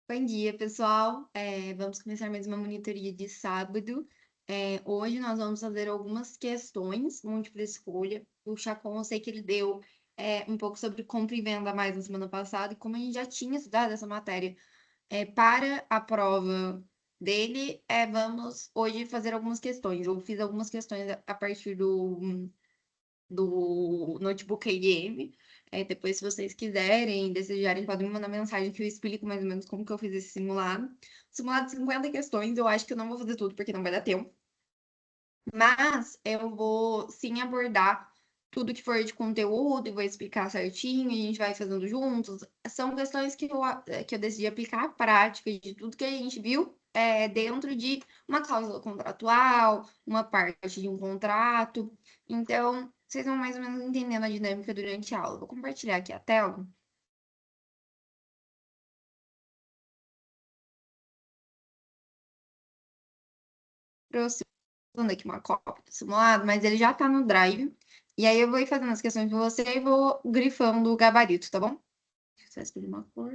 Bom dia, pessoal. Vamos começar mais uma monitoria de sábado. Hoje nós vamos fazer algumas questões, múltipla escolha. O Chacon, eu sei que ele deu um pouco sobre compra e venda mais na semana passada, e como a gente já tinha estudado essa matéria para a prova dele, vamos hoje fazer algumas questões. Eu fiz algumas questões a partir do notebook IDM. Depois, se vocês quiserem, desejarem, podem me mandar mensagem que eu explico mais ou menos como que eu fiz esse simulado. Simulado de 50 questões, eu acho que eu não vou fazer tudo, porque não vai dar tempo. Mas eu vou sim abordar tudo que for de conteúdo e vou explicar certinho, e a gente vai fazendo juntos. São questões que eu decidi aplicar à prática de tudo que a gente viu dentro de uma cláusula contratual, uma parte de um contrato. Então, vocês vão mais ou menos entendendo a dinâmica durante a aula. Vou compartilhar aqui a tela. Trouxe aqui uma cópia do simulado, mas ele já está no Drive. E aí eu vou ir fazendo as questões com você e vou grifando o gabarito, tá bom? Deixa eu só escolher uma cor.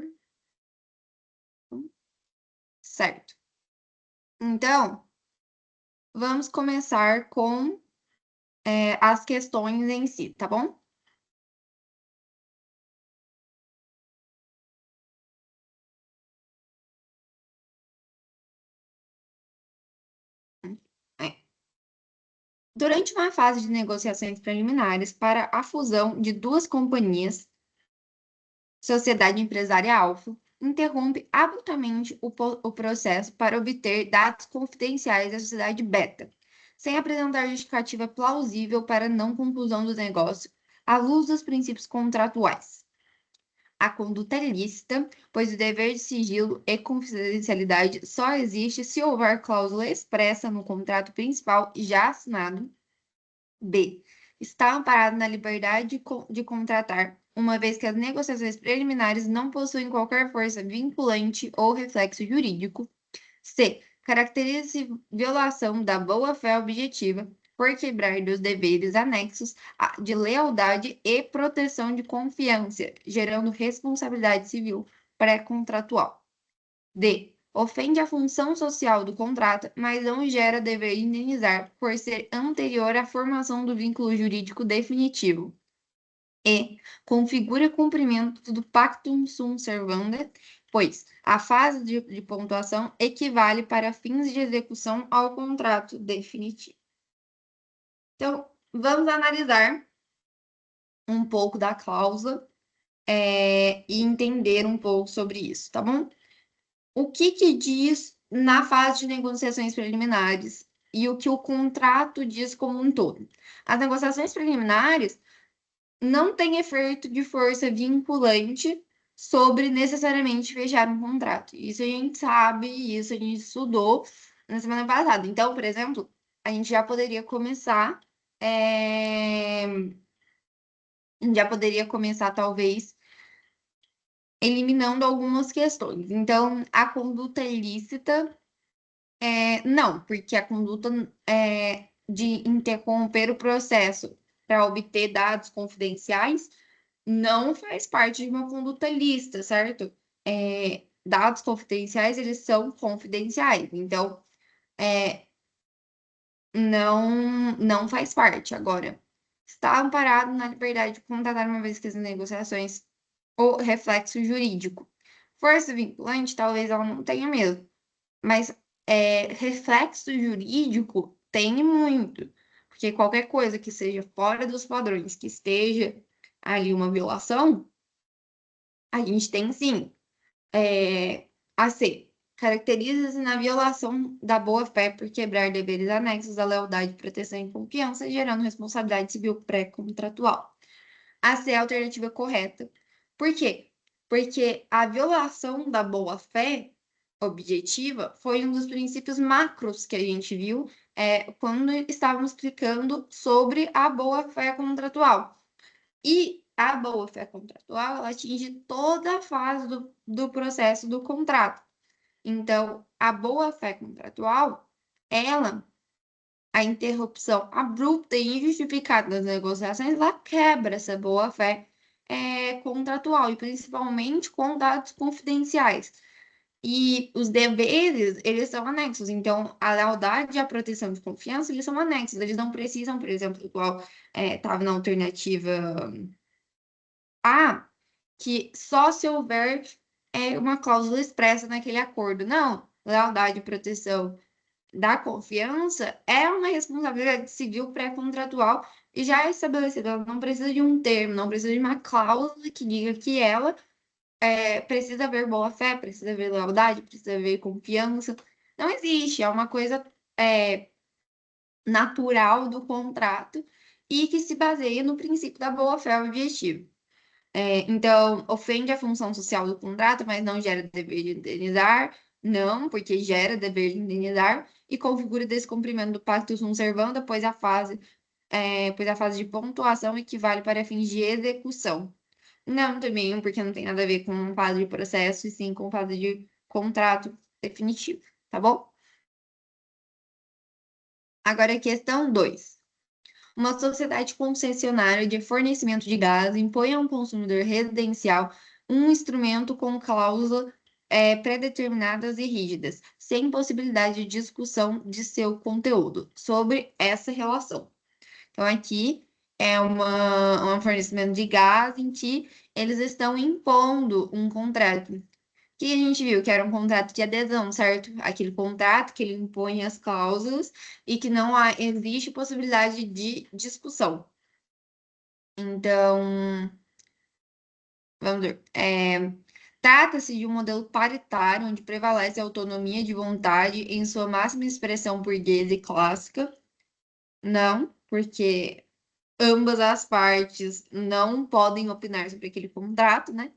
Certo. Então, vamos começar com as questões em si, tá bom? É. Durante uma fase de negociações preliminares para a fusão de duas companhias, Sociedade Empresária Alfa interrompe abruptamente o processo para obter dados confidenciais da sociedade Beta, sem apresentar justificativa plausível para não conclusão do negócio, à luz dos princípios contratuais. A conduta é lícita, pois o dever de sigilo e confidencialidade só existe se houver cláusula expressa no contrato principal já assinado. B. Está amparado na liberdade de contratar, uma vez que as negociações preliminares não possuem qualquer força vinculante ou reflexo jurídico. C. Caracteriza-se violação da boa-fé objetiva por quebrar dos deveres anexos de lealdade e proteção de confiança, gerando responsabilidade civil pré-contratual. D. Ofende a função social do contrato, mas não gera dever de indenizar por ser anterior à formação do vínculo jurídico definitivo. E. Configura cumprimento do pactum sunt servanda, pois a fase de pontuação equivale para fins de execução ao contrato definitivo. Então, vamos analisar um pouco da cláusula e entender um pouco sobre isso, tá bom? O que diz na fase de negociações preliminares e o que o contrato diz como um todo? As negociações preliminares não têm efeito de força vinculante sobre necessariamente fechar um contrato. Isso a gente sabe, isso a gente estudou na semana passada. Então, por exemplo, a gente já poderia começar, talvez eliminando algumas questões. Então, a conduta ilícita, não, porque a conduta de interromper o processo para obter dados confidenciais não faz parte de uma conduta lícita, certo? Dados confidenciais, eles são confidenciais, então não faz parte. Agora, está amparado na liberdade de contratar uma vez que as negociações ou reflexo jurídico. Força vinculante, talvez ela não tenha mesmo, mas reflexo jurídico tem muito, porque qualquer coisa que seja fora dos padrões, que esteja ali uma violação, a gente tem sim. A C. Caracteriza-se na violação da boa-fé por quebrar deveres anexos à lealdade, proteção e confiança, gerando responsabilidade civil pré-contratual. A C é a alternativa correta. Por quê? Porque a violação da boa-fé objetiva foi um dos princípios macros que a gente viu quando estávamos explicando sobre a boa-fé contratual. E a boa-fé contratual, ela atinge toda a fase do processo do contrato. Então, a boa-fé contratual, ela, a interrupção abrupta e injustificada das negociações, ela quebra essa boa-fé contratual, e principalmente com dados confidenciais. E os deveres, eles são anexos. Então, a lealdade e a proteção de confiança, eles são anexos. Eles não precisam, por exemplo, igual estava na alternativa A, que só se houver uma cláusula expressa naquele acordo. Não, lealdade e proteção da confiança é uma responsabilidade civil pré-contratual e já é estabelecida. Ela não precisa de um termo, não precisa de uma cláusula que diga que ela precisa haver boa-fé, precisa haver lealdade, precisa haver confiança. Não existe, é uma coisa natural do contrato e que se baseia no princípio da boa-fé objetiva. Então, ofende a função social do contrato, mas não gera dever de indenizar, não, porque gera dever de indenizar, e configura descumprimento do pacto sunt servanda, pois a fase de pontuação equivale para fins de execução. Não, também, porque não tem nada a ver com fase de processo, e sim com fase de contrato definitivo, tá bom? Agora, questão 2. Uma sociedade concessionária de fornecimento de gás impõe a um consumidor residencial um instrumento com cláusulas pré-determinadas e rígidas, sem possibilidade de discussão de seu conteúdo sobre essa relação. Então, aqui é um fornecimento de gás em que eles estão impondo um contrato. Que a gente viu que era um contrato de adesão, certo? Aquele contrato que ele impõe as cláusulas e que não existe possibilidade de discussão. Então, vamos ver. Trata-se de um modelo paritário onde prevalece a autonomia de vontade em sua máxima expressão burguesa e clássica. Não, porque ambas as partes não podem opinar sobre aquele contrato, né?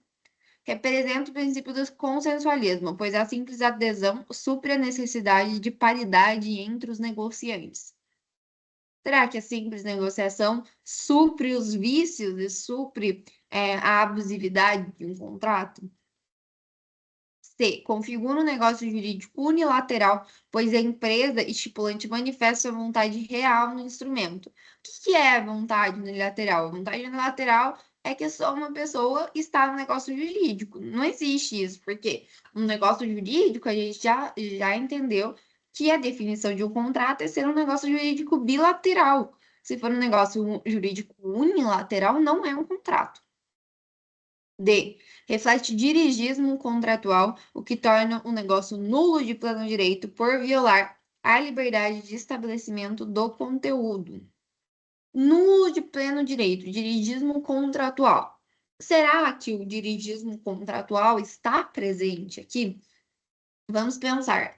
Representa o princípio do consensualismo, pois a simples adesão supre a necessidade de paridade entre os negociantes. Será que a simples negociação supre os vícios e supre a abusividade de um contrato? C. Configura um negócio jurídico unilateral, pois a empresa estipulante manifesta sua vontade real no instrumento. O que é vontade unilateral? Vontade unilateral é que só uma pessoa está no negócio jurídico. Não existe isso, porque um negócio jurídico a gente já entendeu que a definição de um contrato é ser um negócio jurídico bilateral. Se for um negócio jurídico unilateral, não é um contrato. D. Reflete dirigismo contratual, o que torna o negócio nulo de pleno direito por violar a liberdade de estabelecimento do conteúdo. Nulo de pleno direito, dirigismo contratual. Será que o dirigismo contratual está presente aqui? Vamos pensar.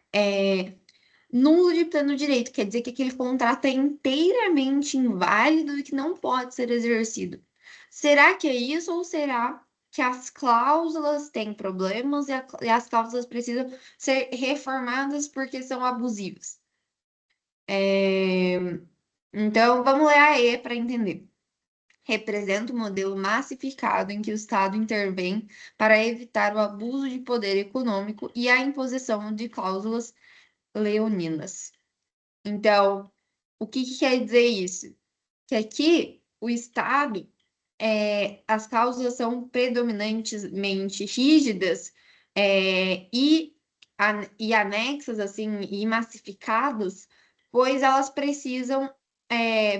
Nulo de pleno direito quer dizer que aquele contrato é inteiramente inválido e que não pode ser exercido. Será que é isso ou será que as cláusulas têm problemas e as cláusulas precisam ser reformadas porque são abusivas? Então, vamos ler a E para entender. Representa um modelo massificado em que o Estado intervém para evitar o abuso de poder econômico e a imposição de cláusulas leoninas. Então, o que que quer dizer isso? Que aqui o Estado, as causas são predominantemente rígidas e anexas, assim, e massificadas, pois elas precisam,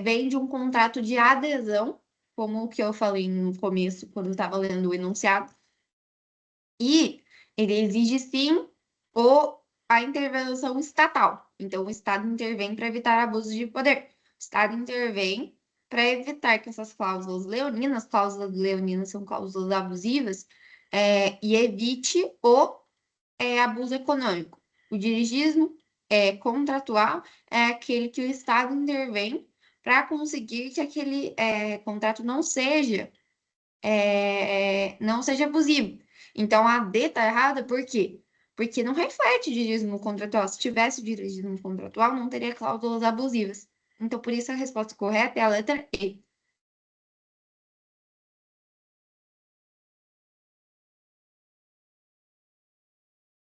vem de um contrato de adesão, como o que eu falei no começo, quando eu estava lendo o enunciado, e ele exige sim a intervenção estatal. Então, o Estado intervém para evitar abuso de poder. O Estado intervém para evitar que essas cláusulas leoninas são cláusulas abusivas, e evite o abuso econômico. O dirigismo contratual é aquele que o Estado intervém para conseguir que aquele contrato não seja abusivo. Então, a D está errada por quê? Porque não reflete dirigismo contratual. Se tivesse dirigismo contratual, não teria cláusulas abusivas. Então, por isso, a resposta correta é a letra E.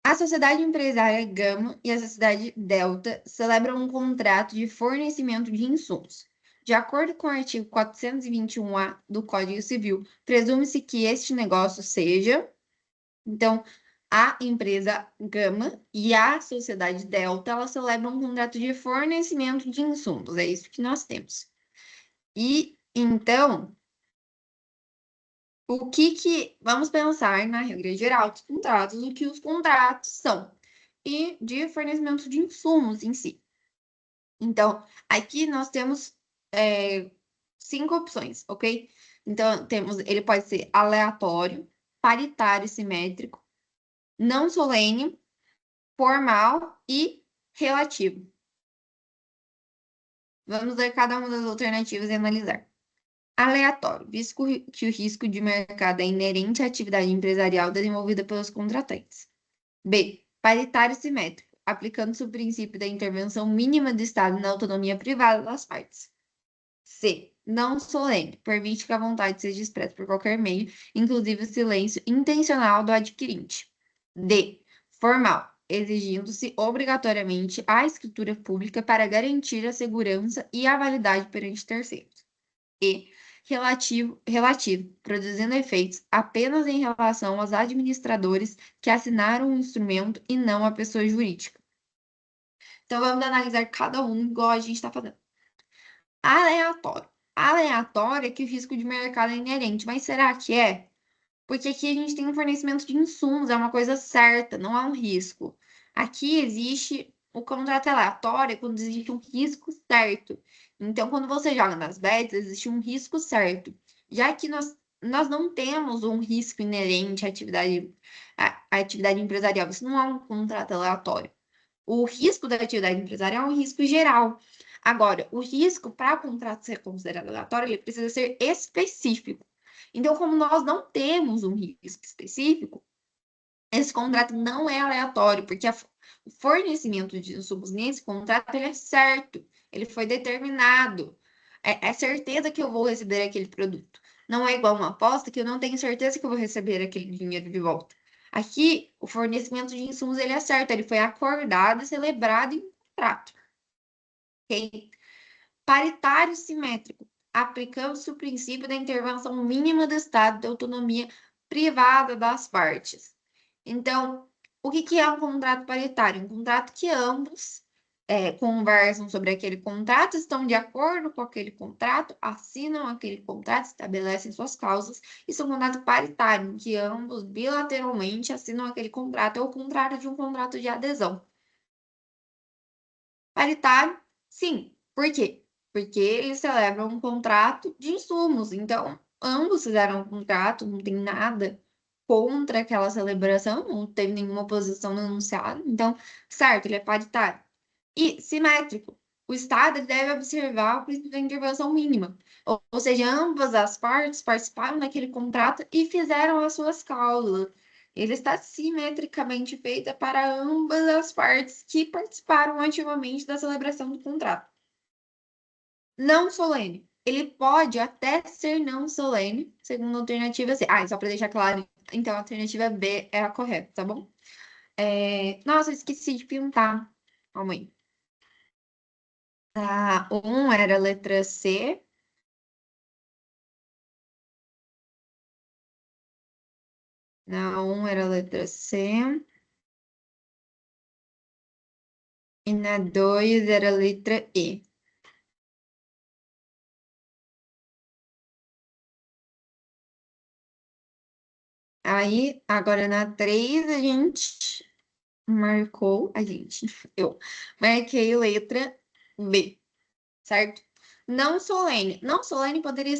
A Sociedade Empresária Gama e a Sociedade Delta celebram um contrato de fornecimento de insumos. De acordo com o artigo 421-A do Código Civil, presume-se que este negócio seja. Então, A empresa Gama e a sociedade Delta, elas celebram um contrato de fornecimento de insumos. É isso que nós temos. E então, vamos pensar na regra geral dos contratos, o que os contratos são e de fornecimento de insumos em si. Então, aqui nós temos 5 opções, ok? Então, ele pode ser aleatório, paritário e simétrico, não solene, formal e relativo. Vamos ver cada uma das alternativas e analisar. Aleatório, visto que o risco de mercado é inerente à atividade empresarial desenvolvida pelos contratantes. B. Paritário e simétrico, aplicando-se o princípio da intervenção mínima do Estado na autonomia privada das partes. C. Não solene, permite que a vontade seja expressa por qualquer meio, inclusive o silêncio intencional do adquirente. D. Formal, exigindo-se obrigatoriamente a escritura pública para garantir a segurança e a validade perante terceiros. E. Relativo, produzindo efeitos apenas em relação aos administradores que assinaram o instrumento e não a pessoa jurídica. Então, vamos analisar cada um igual a gente está fazendo. Aleatório. Aleatório é que o risco de mercado é inerente, mas será que é? Porque aqui a gente tem um fornecimento de insumos, é uma coisa certa, não há um risco. Aqui existe o contrato aleatório quando existe um risco certo. Então, quando você joga nas bets, existe um risco certo. Já que nós não temos um risco inerente à atividade empresarial, isso não é um contrato aleatório. O risco da atividade empresarial é um risco geral. Agora, o risco para o contrato ser considerado aleatório, ele precisa ser específico. Então, como nós não temos um risco específico, esse contrato não é aleatório, porque o fornecimento de insumos nesse contrato ele é certo, ele foi determinado. É certeza que eu vou receber aquele produto. Não é igual uma aposta que eu não tenho certeza que eu vou receber aquele dinheiro de volta. Aqui, o fornecimento de insumos ele é certo, ele foi acordado e celebrado em contrato. Ok? Paritário simétrico, aplicando-se o princípio da intervenção mínima do Estado de autonomia privada das partes. Então, o que é um contrato paritário? Um contrato que ambos conversam sobre aquele contrato, estão de acordo com aquele contrato, assinam aquele contrato, estabelecem suas cláusulas. Isso é um contrato paritário, em que ambos bilateralmente assinam aquele contrato, é o contrário de um contrato de adesão. Paritário, sim. Por quê? Porque eles celebram um contrato de insumos. Então, ambos fizeram um contrato, não tem nada contra aquela celebração, não teve nenhuma oposição no enunciado. Então, certo, ele é paritário. E simétrico. O Estado ele deve observar o princípio da intervenção mínima. Ou seja, ambas as partes participaram daquele contrato e fizeram as suas cláusulas. Ele está simetricamente feita para ambas as partes que participaram ativamente da celebração do contrato. Não solene. Ele pode até ser não solene, segundo a alternativa C. Ah, e só para deixar claro, então a alternativa B é a correta, tá bom? Nossa, eu esqueci de perguntar. Calma aí. A 1 era a letra C. Na 1 era a letra C. E na 2 era a letra E. Aí, agora na 3 a gente marcou, eu marquei letra B, certo? Não solene. Não solene poderia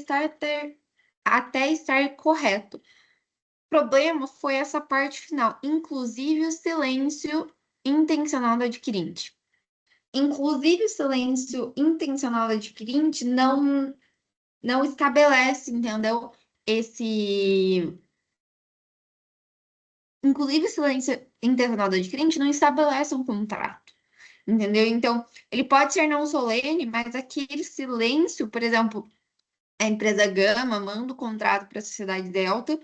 até estar correto. O problema foi essa parte final, inclusive o silêncio intencional do adquirente. Inclusive o silêncio intencional do adquirente não estabelece, entendeu? Esse Inclusive o silêncio intencional do adquirente não estabelece um contrato. Entendeu? Então, ele pode ser não solene, mas aquele silêncio, por exemplo, a empresa Gama manda o contrato para a sociedade Delta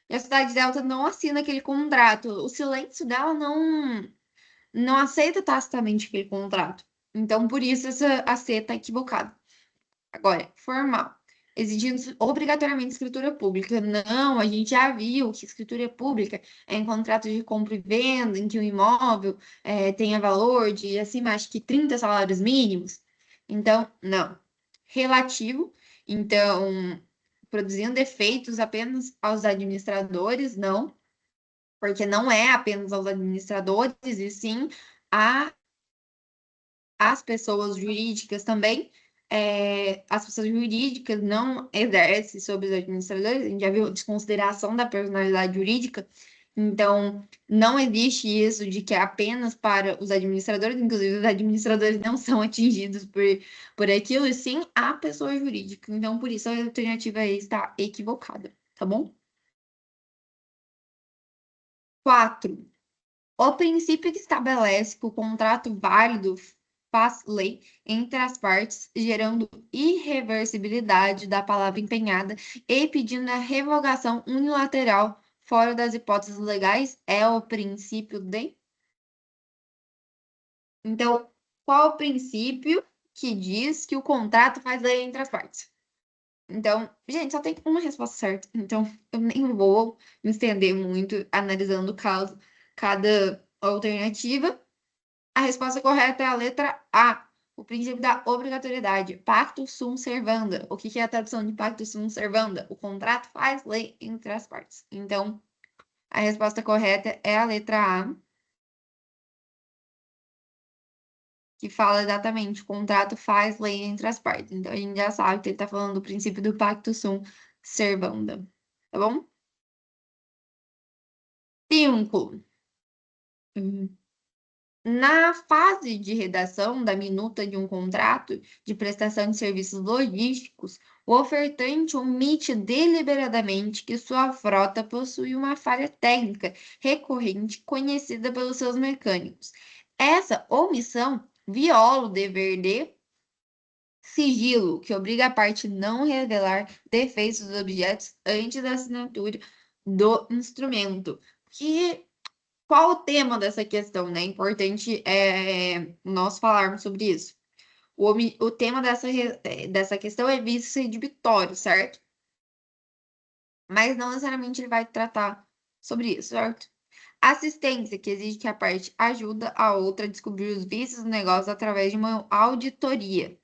e a sociedade Delta não assina aquele contrato. O silêncio dela não aceita tacitamente aquele contrato. Então, por isso, essa a C está equivocada. Agora, formal. exigindo obrigatoriamente escritura pública. Não, a gente já viu que escritura pública é em contrato de compra e venda, em que o imóvel tenha valor de acima, acho que 30 salários mínimos. Então, não. Relativo, então, produzindo efeitos apenas aos administradores, não, porque não é apenas aos administradores, e sim a as pessoas jurídicas também, as pessoas jurídicas não exercem sobre os administradores, a gente já viu desconsideração da personalidade jurídica, então não existe isso de que é apenas para os administradores, inclusive os administradores não são atingidos por aquilo, e sim a pessoa jurídica. Então, por isso a alternativa aí está equivocada, tá bom? 4. O princípio que estabelece que o contrato válido faz lei entre as partes, gerando irreversibilidade da palavra empenhada e pedindo a revogação unilateral fora das hipóteses legais, é o princípio de. Então, qual o princípio que diz que o contrato faz lei entre as partes? Então, gente, só tem uma resposta certa. Então, eu nem vou me estender muito analisando o caso, cada alternativa. A resposta correta é a letra A, o princípio da obrigatoriedade. Pacto sunt servanda. O que é a tradução de pacto sunt servanda? O contrato faz lei entre as partes. Então, a resposta correta é a letra A, que fala exatamente, o contrato faz lei entre as partes. Então, a gente já sabe que ele está falando do princípio do pacto sunt servanda. Tá bom? 5. Na fase de redação da minuta de um contrato de prestação de serviços logísticos, o ofertante omite deliberadamente que sua frota possui uma falha técnica recorrente conhecida pelos seus mecânicos. Essa omissão viola o dever de sigilo, que obriga a parte não revelar defeitos dos objetos antes da assinatura do instrumento. Que qual o tema dessa questão, né? É importante nós falarmos sobre isso. O tema dessa questão é vício inibitório, certo? Mas não necessariamente ele vai tratar sobre isso, certo? Assistência, que exige que a parte ajuda a outra a descobrir os vícios do negócio através de uma auditoria.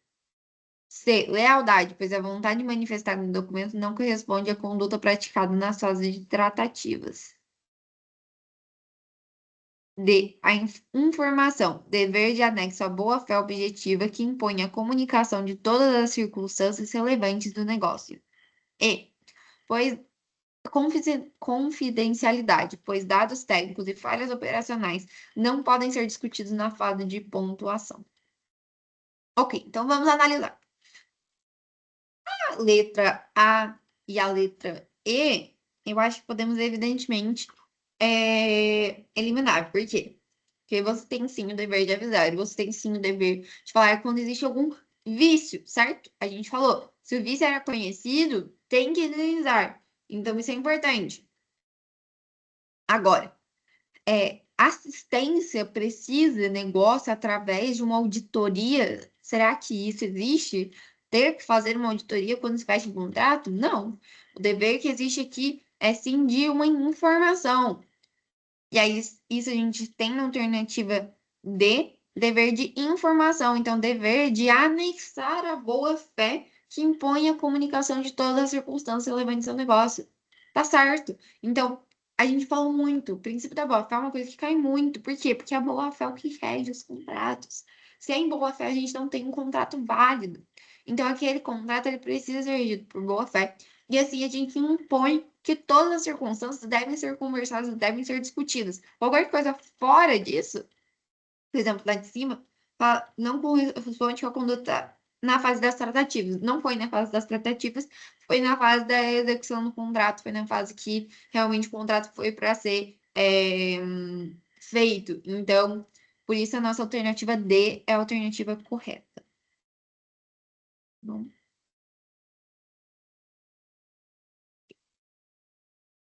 C. Lealdade, pois a vontade manifestada no documento não corresponde à conduta praticada nas fases de tratativas. D. A informação, dever de anexo à boa-fé objetiva que impõe a comunicação de todas as circunstâncias relevantes do negócio. E. Pois confidencialidade, pois dados técnicos e falhas operacionais não podem ser discutidos na fase de pontuação. Ok, então vamos analisar. A letra A e a letra E, eu acho que podemos, evidentemente, eliminar. Por quê? Porque você tem sim o dever de avisar, você tem sim o dever de falar quando existe algum vício, certo? A gente falou, se o vício era conhecido, tem que indenizar. Então, isso é importante. Agora, assistência precisa negócio através de uma auditoria? Será que isso existe? Ter que fazer uma auditoria quando se fecha um contrato? Não. O dever que existe aqui é sim de uma informação. E aí, isso a gente tem na alternativa D, dever de informação. Então, dever de anexar a boa-fé que impõe a comunicação de todas as circunstâncias relevantes ao negócio. Tá certo. Então, a gente fala muito. O princípio da boa-fé é uma coisa que cai muito. Por quê? Porque a boa-fé é o que rege os contratos. Se é em boa-fé, a gente não tem um contrato válido. Então, aquele contrato ele precisa ser regido por boa-fé. E assim, a gente impõe que todas as circunstâncias devem ser conversadas, devem ser discutidas. Qualquer coisa fora disso, por exemplo, lá de cima, não corresponde com a conduta na fase das tratativas. Não foi na fase das tratativas, foi na fase da execução do contrato, foi na fase que realmente o contrato foi para ser feito. Então, por isso a nossa alternativa D é a alternativa correta. Bom.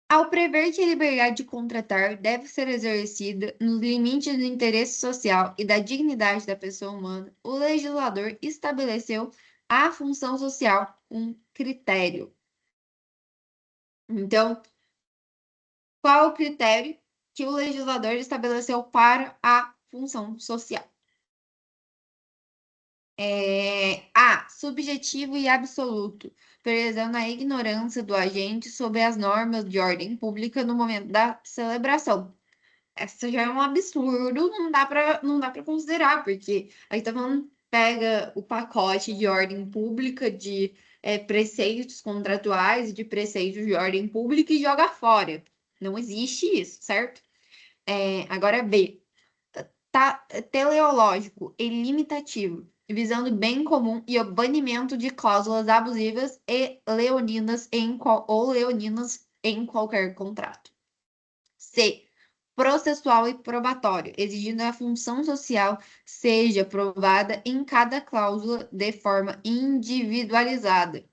Ao prever que a liberdade de contratar deve ser exercida nos limites do interesse social e da dignidade da pessoa humana, o legislador estabeleceu a função social um critério. Então, qual é o critério que o legislador estabeleceu para a função social? A. Subjetivo e absoluto, prezando a ignorância do agente sobre as normas de ordem pública no momento da celebração. Essa já é um absurdo, não dá para considerar, porque aí tá falando, pega o pacote de ordem pública, de preceitos contratuais, de preceitos de ordem pública e joga fora. Não existe isso, certo? Agora B. Teleológico e limitativo, visando o bem comum e o banimento de cláusulas abusivas e leoninas ou leoninas em qualquer contrato. C. Processual e probatório, exigindo a função social seja provada em cada cláusula de forma individualizada.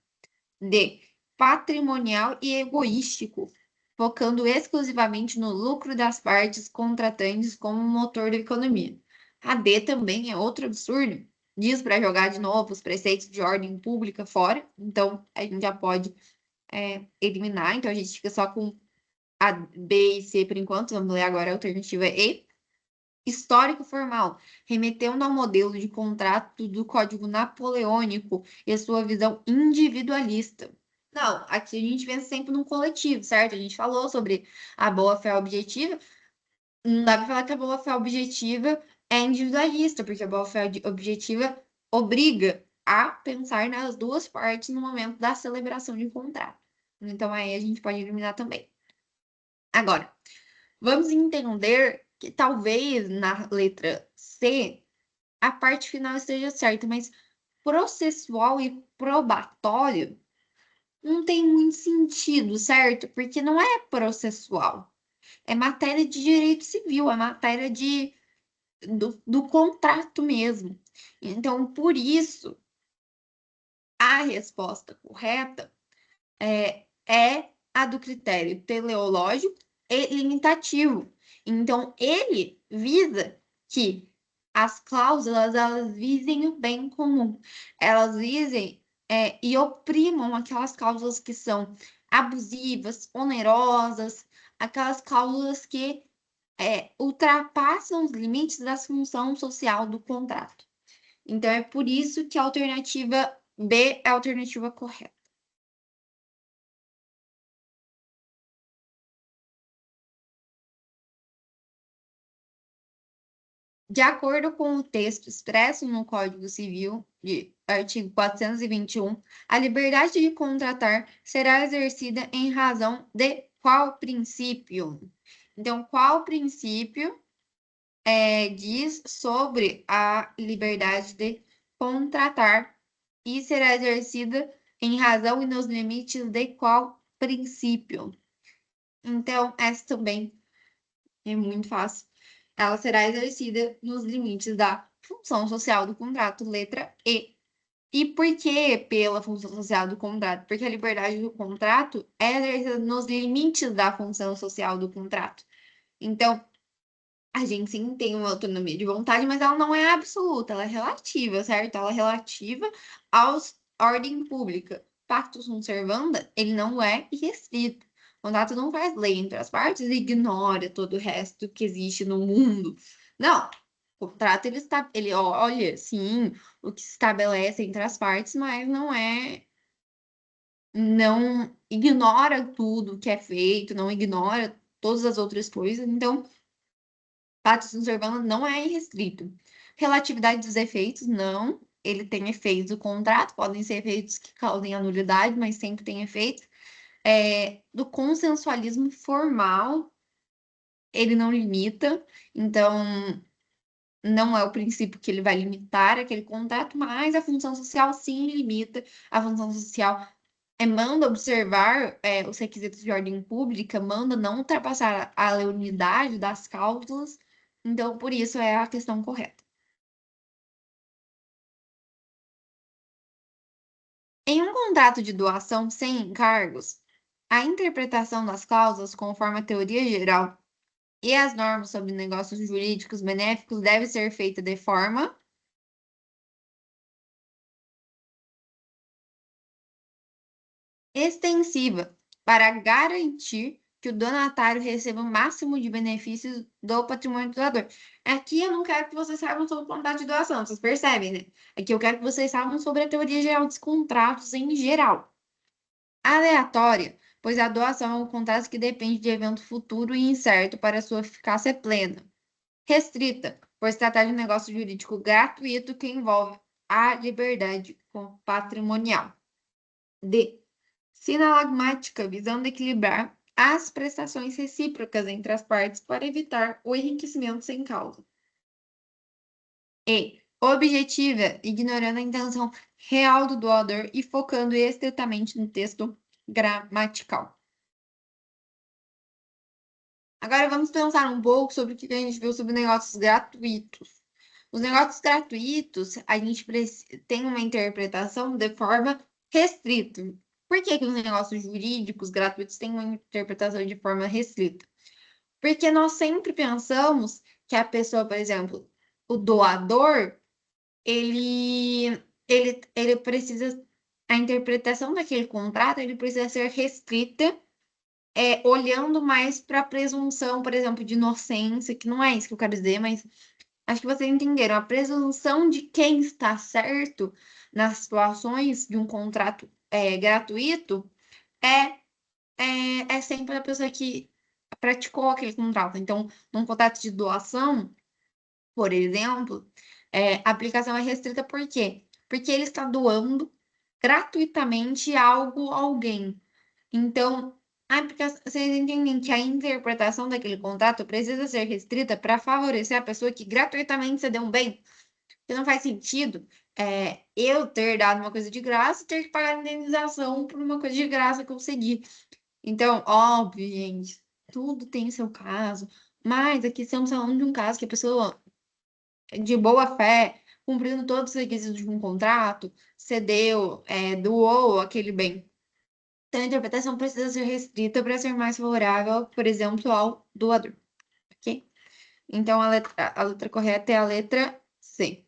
D. Patrimonial e egoístico, focando exclusivamente no lucro das partes contratantes como motor da economia. A D também é outro absurdo. Diz para jogar de novo os preceitos de ordem pública fora, então a gente já pode eliminar, então a gente fica só com a B e C por enquanto, vamos ler agora a alternativa E. Histórico formal, remetendo ao modelo de contrato do Código Napoleônico e sua visão individualista. Não, aqui a gente pensa sempre num coletivo, certo? A gente falou sobre a boa-fé objetiva. Não dá para falar que a boa-fé objetiva é individualista, porque a boa-fé objetiva obriga a pensar nas duas partes no momento da celebração de contrato. Então aí a gente pode eliminar também. Agora, vamos entender que talvez na letra C a parte final esteja certa, mas processual e probatório não tem muito sentido, certo? Porque não é processual. É matéria de direito civil, é matéria do contrato mesmo. Então, por isso, a resposta correta é a do critério teleológico e limitativo. Então, ele visa que as cláusulas elas visem o bem comum, elas visem e oprimam aquelas cláusulas que são abusivas, onerosas, aquelas cláusulas que ultrapassam os limites da função social do contrato. Então, é por isso que a alternativa B é a alternativa correta. De acordo com o texto expresso no Código Civil, de artigo 421, a liberdade de contratar será exercida em razão de qual princípio? Então, qual princípio diz sobre a liberdade de contratar e será exercida em razão e nos limites de qual princípio? Então, essa também é muito fácil. Ela será exercida nos limites da função social do contrato, letra E. E por que pela função social do contrato? Porque a liberdade do contrato é exercida nos limites da função social do contrato. Então, a gente sim tem uma autonomia de vontade, mas ela não é absoluta, ela é relativa, certo? Ela é relativa aos ordem pública. Pactus sunt servanda, ele não é irrestrito. O contrato não faz lei entre as partes e ignora todo o resto que existe no mundo. Não. O contrato ele olha, sim, o que se estabelece entre as partes, mas não ignora tudo que é feito, não ignora todas as outras coisas. Então, Pactus sunt servanda não é irrestrito. Relatividade dos efeitos, não. Ele tem efeitos do contrato, podem ser efeitos que causem a nulidade, mas sempre tem efeitos. Do consensualismo formal, ele não limita, então não é o princípio que ele vai limitar aquele contrato, mas a função social sim limita. A função social manda observar os requisitos de ordem pública, manda não ultrapassar a leonidade das cláusulas, então por isso é a questão correta. Em um contrato de doação sem encargos, a interpretação das cláusulas conforme a teoria geral e as normas sobre negócios jurídicos benéficos deve ser feita de forma extensiva para garantir que o donatário receba o máximo de benefícios do patrimônio do doador. Aqui eu não quero que vocês saibam sobre o contrato de doação, vocês percebem, né? Aqui eu quero que vocês saibam sobre a teoria geral dos contratos em geral. Aleatória, pois a doação é um contrato que depende de evento futuro e incerto para sua eficácia plena. Restrita, por se tratar de um negócio jurídico gratuito que envolve a liberdade patrimonial. D. Sinalagmática, visando equilibrar as prestações recíprocas entre as partes para evitar o enriquecimento sem causa. E. Objetiva, ignorando a intenção real do doador e focando estritamente no texto gramatical. Agora vamos pensar um pouco sobre o que a gente viu sobre negócios gratuitos. Os negócios gratuitos, a gente tem uma interpretação de forma restrita. Por que que os negócios jurídicos gratuitos têm uma interpretação de forma restrita? Porque nós sempre pensamos que a pessoa, por exemplo, o doador, ele precisa, a interpretação daquele contrato, ele precisa ser restrita, olhando mais para a presunção, por exemplo, de inocência, que não é isso que eu quero dizer, mas acho que vocês entenderam. A presunção de quem está certo nas situações de um contrato gratuito é, é sempre a pessoa que praticou aquele contrato. Então, num contrato de doação, por exemplo, a aplicação é restrita por quê? Porque ele está doando gratuitamente algo a alguém. Então, vocês entendem que a interpretação daquele contrato precisa ser restrita para favorecer a pessoa que gratuitamente cedeu um bem. Porque não faz sentido eu ter dado uma coisa de graça e ter que pagar indenização por uma coisa de graça que eu cedi. Então, óbvio, gente, tudo tem seu caso, mas aqui estamos falando de um caso que a pessoa, de boa fé, cumprindo todos os requisitos de um contrato, cedeu, doou aquele bem. Então, a interpretação precisa ser restrita para ser mais favorável, por exemplo, ao doador, ok? Então, a letra correta é a letra C.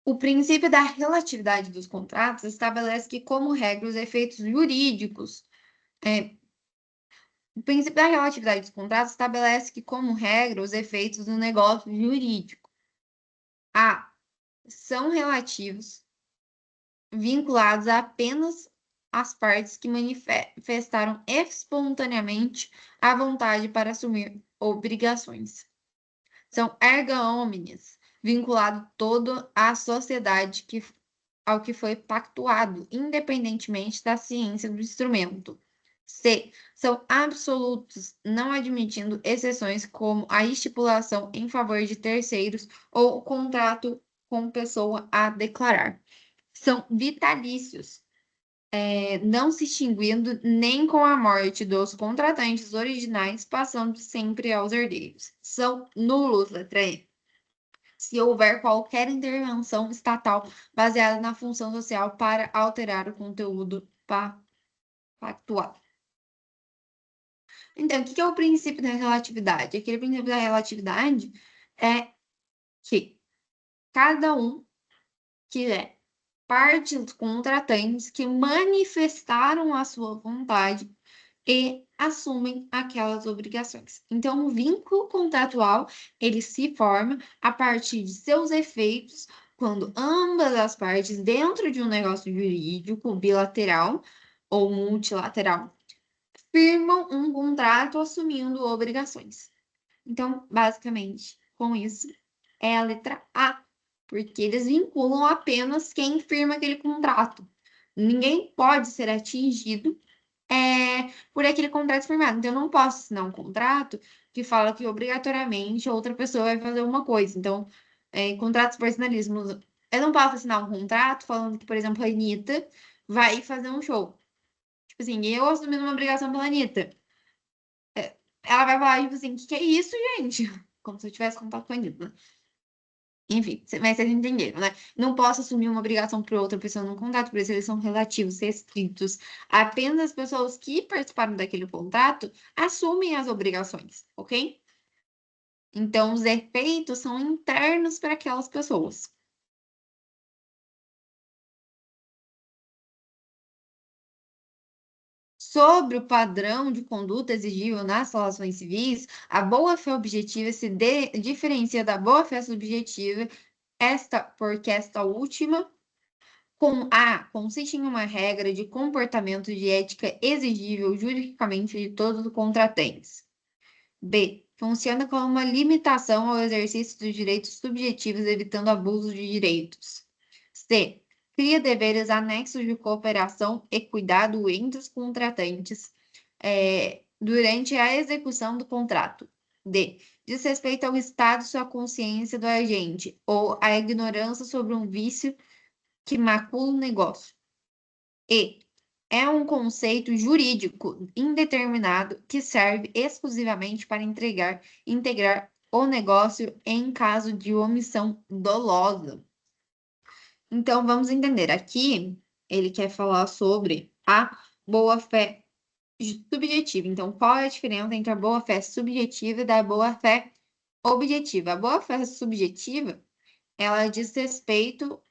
O princípio da relatividade dos contratos estabelece que, como regra, os efeitos jurídicos. O princípio da relatividade dos contratos estabelece que, como regra, os efeitos do negócio jurídico A são relativos, vinculados apenas às partes que manifestaram espontaneamente a vontade para assumir obrigações. São erga omnes, vinculado todo à sociedade ao que foi pactuado, independentemente da ciência do instrumento. C. São absolutos, não admitindo exceções como a estipulação em favor de terceiros ou o contrato com pessoa a declarar. São vitalícios, não se extinguindo nem com a morte dos contratantes originais, passando sempre aos herdeiros. São nulos, letra E, se houver qualquer intervenção estatal baseada na função social para alterar o conteúdo pactual. Então, o que é o princípio da relatividade? Aquele princípio da relatividade é que cada um que é partes contratantes que manifestaram a sua vontade e assumem aquelas obrigações. Então, o vínculo contratual, ele se forma a partir de seus efeitos quando ambas as partes, dentro de um negócio jurídico bilateral ou multilateral, firmam um contrato assumindo obrigações. Então, basicamente, com isso, é a letra A, porque eles vinculam apenas quem firma aquele contrato. Ninguém pode ser atingido por aquele contrato firmado. Então, eu não posso assinar um contrato que fala que obrigatoriamente outra pessoa vai fazer uma coisa. Então, contratos personalismos. Eu não posso assinar um contrato falando que, por exemplo, a Anitta vai fazer um show. Tipo assim, eu assumindo uma obrigação pela Anitta. Ela vai falar, tipo assim, o que que é isso, gente? Como se eu tivesse contato com a Anitta, né? Enfim, mas vocês entenderam, né? Não posso assumir uma obrigação por outra pessoa num contrato, por isso eles são relativos, restritos. Apenas as pessoas que participaram daquele contrato assumem as obrigações, ok? Então, os efeitos são internos para aquelas pessoas. Sobre o padrão de conduta exigível nas relações civis, a boa-fé objetiva se diferencia da boa-fé subjetiva, porque esta última consiste em uma regra de comportamento de ética exigível juridicamente de todos os contratantes. B. Funciona como uma limitação ao exercício dos direitos subjetivos, evitando abuso de direitos. C. Cria deveres anexos de cooperação e cuidado entre os contratantes durante a execução do contrato. D. Diz respeito ao estado de sua consciência do agente ou à ignorância sobre um vício que macula o negócio. E. É um conceito jurídico indeterminado que serve exclusivamente para integrar o negócio em caso de omissão dolosa. Então, vamos entender. Aqui, ele quer falar sobre a boa-fé subjetiva. Então, qual é a diferença entre a boa-fé subjetiva e da boa-fé objetiva? A boa-fé subjetiva, ela diz respeito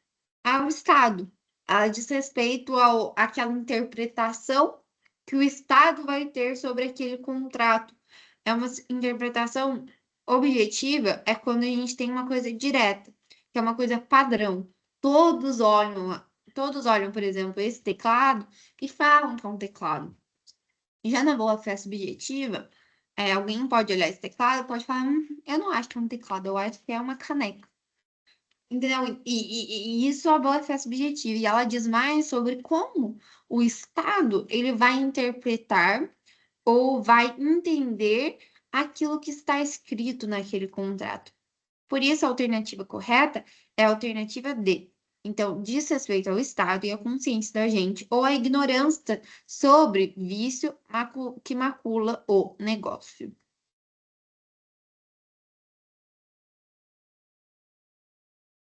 ao Estado. Ela diz respeito àquela interpretação que o Estado vai ter sobre aquele contrato. É uma interpretação objetiva, é quando a gente tem uma coisa direta, que é uma coisa padrão. Todos olham, por exemplo, esse teclado e falam que é um teclado. Já na boa-fé subjetiva, alguém pode olhar esse teclado e pode falar, eu não acho que é um teclado, eu acho que é uma caneca. Entendeu? E isso é a boa-fé subjetiva. E ela diz mais sobre como o Estado ele vai interpretar ou vai entender aquilo que está escrito naquele contrato. Por isso, a alternativa correta é a alternativa D. Então, diz respeito ao Estado e à consciência da gente, ou à ignorância sobre vício que macula o negócio.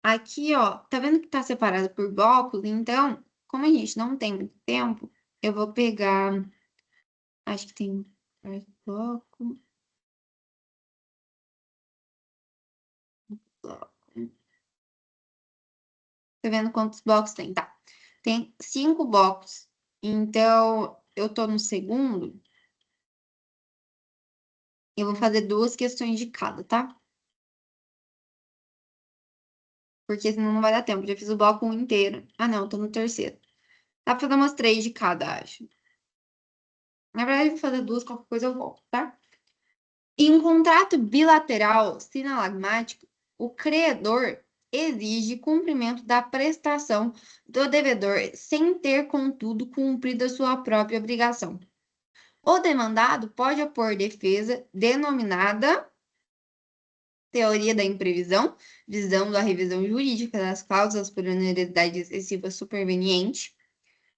Aqui, ó, tá vendo que tá separado por blocos? Então, como a gente não tem muito tempo, eu vou pegar. Acho que tem mais bloco, bloco. Tá vendo quantos blocos tem? Tá. Tem 5 blocos. Então, eu tô no segundo. Eu vou fazer 2 questões de cada, tá? Porque senão não vai dar tempo. Já fiz o bloco um inteiro. Ah, não, tô no terceiro. Dá pra fazer umas 3 de cada, acho. Na verdade, eu vou fazer 2, qualquer coisa eu volto, tá? Em um contrato bilateral sinalagmático, o credor exige cumprimento da prestação do devedor sem ter, contudo, cumprido a sua própria obrigação. O demandado pode opor defesa denominada teoria da imprevisão, visando a revisão jurídica das cláusulas por onerosidade excessiva superveniente.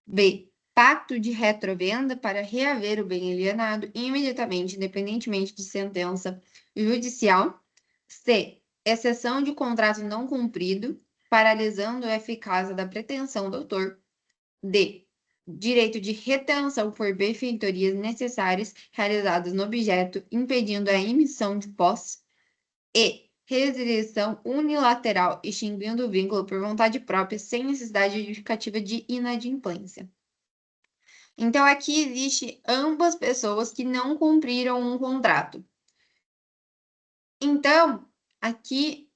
B. Pacto de retrovenda para reaver o bem alienado imediatamente, independentemente de sentença judicial. C. Exceção de contrato não cumprido, paralisando a eficácia da pretensão do autor. D. Direito de retenção por benfeitorias necessárias realizadas no objeto, impedindo a emissão de posse. E. Resilição unilateral, extinguindo o vínculo por vontade própria, sem necessidade justificativa de inadimplência. Então, aqui existe ambas pessoas que não cumpriram um contrato. Então, aqui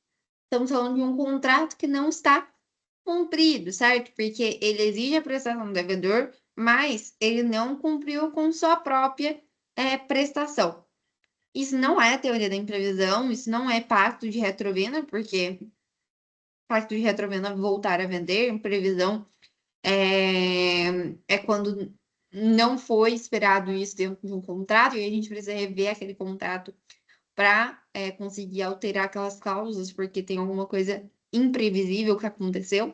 estamos falando de um contrato que não está cumprido, certo? Porque ele exige a prestação do devedor, mas ele não cumpriu com sua própria prestação. Isso não é teoria da imprevisão, isso não é pacto de retrovenda, porque pacto de retrovenda voltar a vender, previsão é quando não foi esperado isso dentro de um contrato e a gente precisa rever aquele contrato para conseguir alterar aquelas cláusulas, porque tem alguma coisa imprevisível que aconteceu.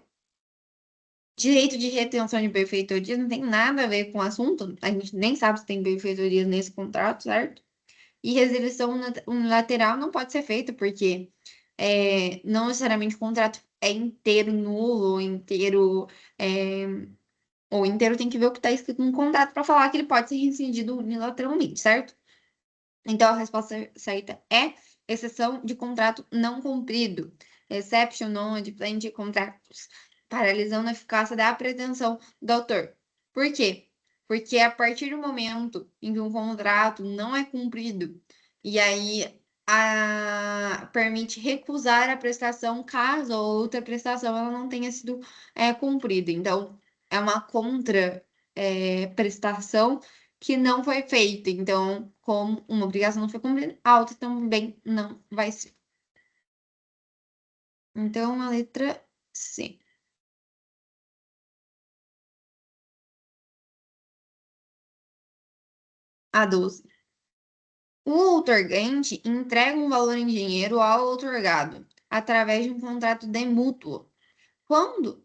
Direito de retenção de benfeitorias não tem nada a ver com o assunto, a gente nem sabe se tem benfeitorias nesse contrato, certo? E resilição unilateral não pode ser feita, porque não necessariamente o contrato é inteiro nulo, inteiro. Ou inteiro tem que ver o que está escrito no contrato para falar que ele pode ser rescindido unilateralmente, certo? Então a resposta certa é exceção de contrato não cumprido, exception non-adimplent contracts, paralisando a eficácia da pretensão do autor. Por quê? Porque a partir do momento em que um contrato não é cumprido, e aí permite recusar a prestação caso a outra prestação ela não tenha sido cumprida. Então, é uma prestação que não foi feita. Então, como uma obrigação não foi cumprida, a outra também não vai ser. Então, a letra C. A 12. O outorgante entrega um valor em dinheiro ao outorgado, através de um contrato de mútuo. Quanto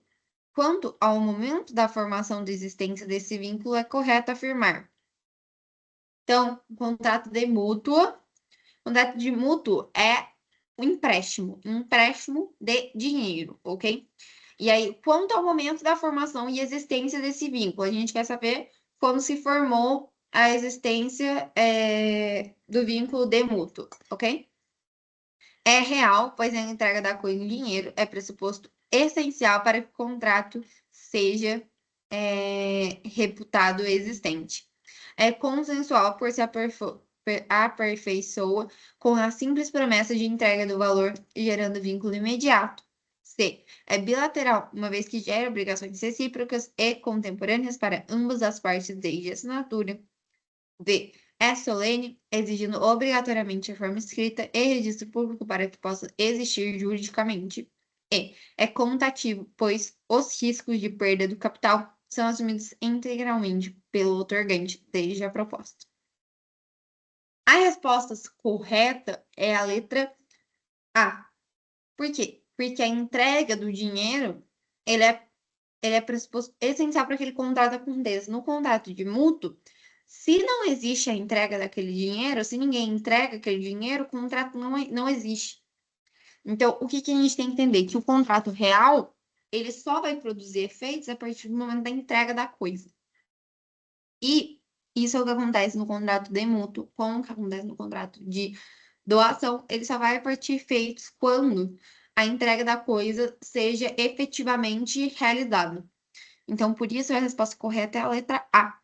ao momento da formação da existência desse vínculo, é correto afirmar. Então, contrato de mútuo é um empréstimo de dinheiro, ok? E aí, quanto ao momento da formação e existência desse vínculo, a gente quer saber quando se formou a existência do vínculo de mútuo, ok? É real, pois a entrega da coisa em dinheiro é pressuposto essencial para que o contrato seja reputado existente. É consensual por se aperfeiçoa com a simples promessa de entrega do valor, gerando vínculo imediato. C. É bilateral, uma vez que gera obrigações recíprocas e contemporâneas para ambas as partes desde a assinatura. D. É solene, exigindo obrigatoriamente a forma escrita e registro público para que possa existir juridicamente. E. É comutativo, pois os riscos de perda do capital são assumidos integralmente pelo outorgante desde a proposta. A resposta correta é a letra A. Por quê? Porque a entrega do dinheiro, ele é pressuposto essencial para que ele contrato aconteça. No contrato de mútuo, se não existe a entrega daquele dinheiro, se ninguém entrega aquele dinheiro, o contrato não existe. Então, o que a gente tem que entender? Que o contrato real, ele só vai produzir efeitos a partir do momento da entrega da coisa. E isso é o que acontece no contrato de mútuo, como que acontece no contrato de doação, ele só vai partir efeitos quando a entrega da coisa seja efetivamente realizada. Então, por isso, a resposta correta é a letra A.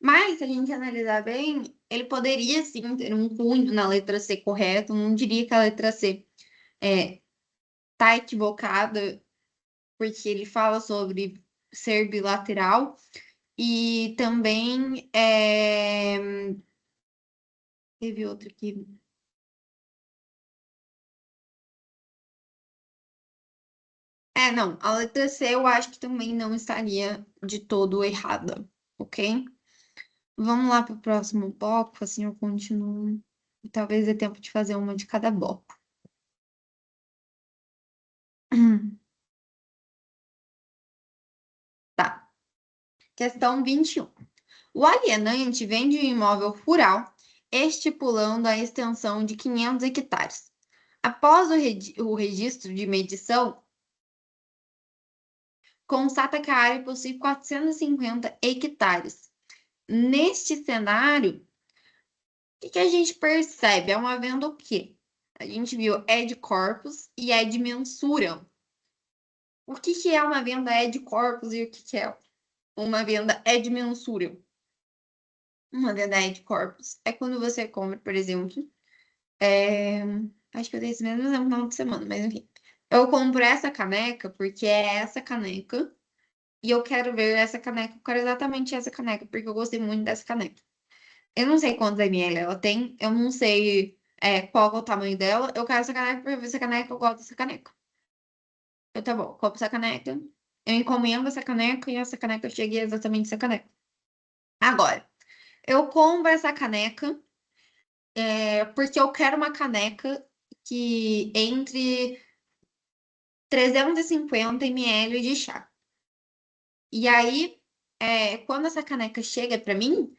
Mas, se a gente analisar bem, ele poderia sim ter um cunho na letra C correto. Não diria que a letra C tá equivocada, porque ele fala sobre ser bilateral. E também teve outro aqui. Não, a letra C eu acho que também não estaria de todo errada, ok? Vamos lá para o próximo bloco, assim eu continuo. E talvez dê tempo de fazer uma de cada bloco. Tá. Questão 21. O alienante vende um imóvel rural, estipulando a extensão de 500 hectares. Após o registro de medição, constata que a área possui 450 hectares. Neste cenário, o que a gente percebe? É uma venda o quê? A gente viu ad corpus e ad mensuram. O que é uma venda ad corpus e o que é uma venda ad mensuram? Uma venda ad corpus é quando você compra, por exemplo, acho que eu dei esse mesmo exemplo no final de semana, mas enfim. Eu compro essa caneca porque é essa caneca e eu quero ver essa caneca, eu quero exatamente essa caneca, porque eu gostei muito dessa caneca. Eu não sei quantos ml ela tem, eu não sei qual é o tamanho dela, eu quero essa caneca pra ver essa caneca, eu gosto dessa caneca. Eu, tá bom, compro essa caneca, eu encomendo essa caneca e essa caneca chega exatamente essa caneca. Agora, eu compro essa caneca porque eu quero uma caneca que entre 350 ml de chá. E aí, quando essa caneca chega para mim,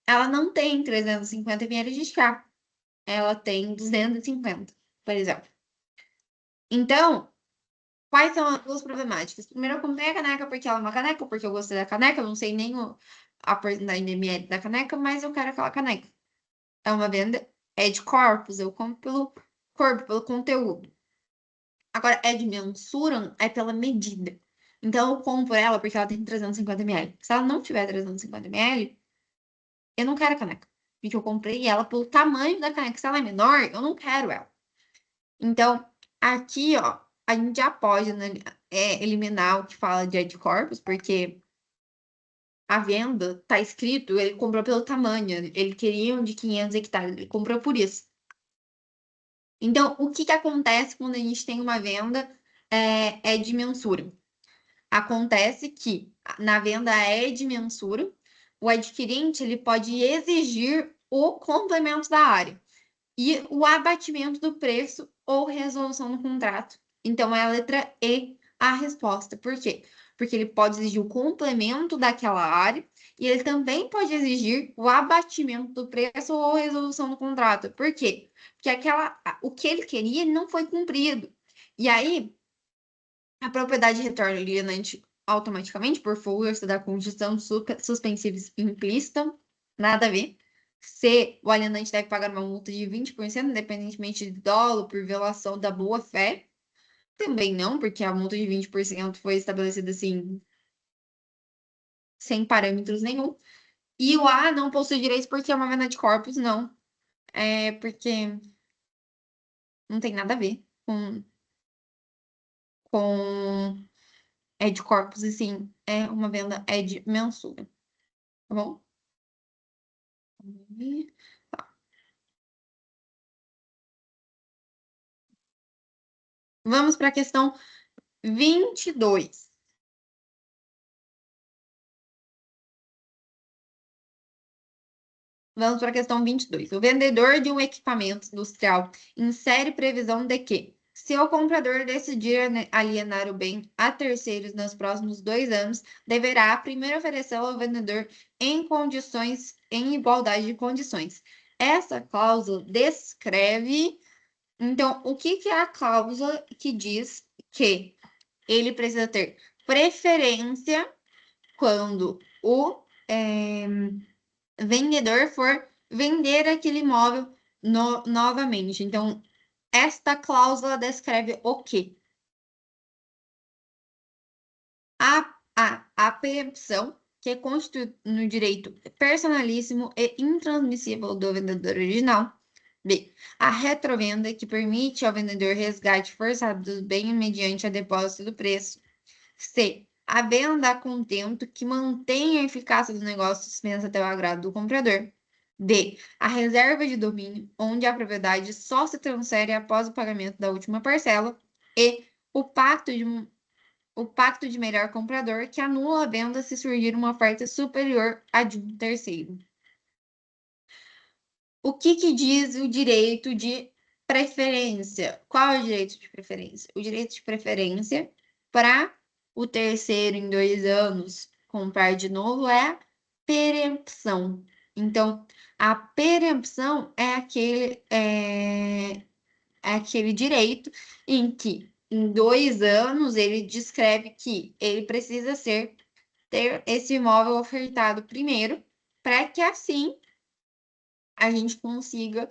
ela não tem 350 ml de chá. Ela tem 250, por exemplo. Então, quais são as duas problemáticas? Primeiro, eu comprei a caneca porque ela é uma caneca, porque eu gostei da caneca, eu não sei nem a porcentagem de ml da caneca, mas eu quero aquela caneca. É uma venda, é de corpos, eu compro pelo corpo, pelo conteúdo. Agora, é de mensura, é pela medida. Então, eu compro ela porque ela tem 350 ml. Se ela não tiver 350 ml, eu não quero a caneca. Porque eu comprei ela pelo tamanho da caneca. Se ela é menor, eu não quero ela. Então, aqui, ó, a gente já pode, né, eliminar o que fala de anticorpos, porque a venda tá escrito, ele comprou pelo tamanho. Ele queria um de 500 hectares, ele comprou por isso. Então, o que que acontece quando a gente tem uma venda de mensura? Acontece que na venda de mensura, o adquirente ele pode exigir o complemento da área e o abatimento do preço ou resolução do contrato. Então, é a letra E a resposta. Por quê? Porque ele pode exigir o complemento daquela área e ele também pode exigir o abatimento do preço ou resolução do contrato. Por quê? Porque o que ele queria ele não foi cumprido. E aí, a propriedade retorna alienante automaticamente por força da condição suspensiva implícita, nada a ver. C, o alienante deve pagar uma multa de 20%, independentemente de dolo por violação da boa-fé. Também não, porque a multa de 20% foi estabelecida assim, sem parâmetros nenhum. E o A não possui direitos porque é uma venda de corpos, não. É porque não tem nada a ver com de corpos, e sim, é uma venda de mensura, tá bom? Vamos para a questão 22. Vamos para a questão 22. O vendedor de um equipamento industrial insere previsão de que, se o comprador decidir alienar o bem a terceiros nos próximos 2 anos, deverá primeiro oferecê-lo ao vendedor em igualdade de condições. Essa cláusula descreve. Então, o que que é a cláusula que diz que ele precisa ter preferência quando o vendedor for vender aquele imóvel novamente? Então, esta cláusula descreve o quê? A preempção, que é constituída no direito personalíssimo e intransmissível do vendedor original. B. A retrovenda, que permite ao vendedor resgate forçado dos bens mediante a depósito do preço. C. A venda a contento, que mantém a eficácia do negócio suspensa até o agrado do comprador. D. A reserva de domínio, onde a propriedade só se transfere após o pagamento da última parcela. E o pacto de melhor comprador, que anula a venda se surgir uma oferta superior à de um terceiro. O que que diz o direito de preferência? Qual é o direito de preferência? O direito de preferência para o terceiro em 2 anos comprar de novo é a perempção. Então, a perempção é aquele direito em que, em 2 anos, ele descreve que ele precisa ter esse imóvel ofertado primeiro, para que assim a gente consiga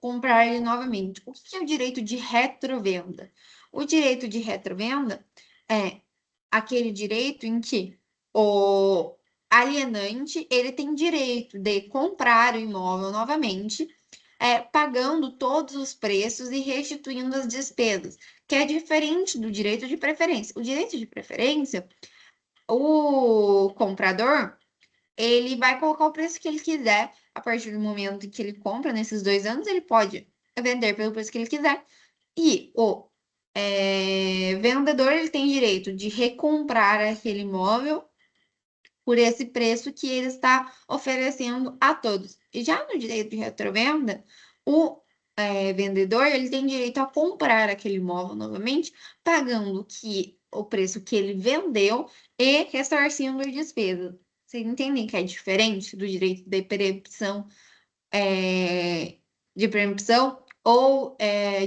comprar ele novamente. O que é o direito de retrovenda? O direito de retrovenda é aquele direito em que o alienante ele tem direito de comprar o imóvel novamente, pagando todos os preços e restituindo as despesas, que é diferente do direito de preferência. O direito de preferência, o comprador ele vai colocar o preço que ele quiser. A partir do momento que ele compra, nesses 2 anos, ele pode vender pelo preço que ele quiser. E o vendedor ele tem direito de recomprar aquele imóvel por esse preço que ele está oferecendo a todos. E já no direito de retrovenda, o vendedor ele tem direito a comprar aquele imóvel novamente, pagando o preço que ele vendeu e ressarcindo as despesas. Vocês entendem que é diferente do direito de preempção ou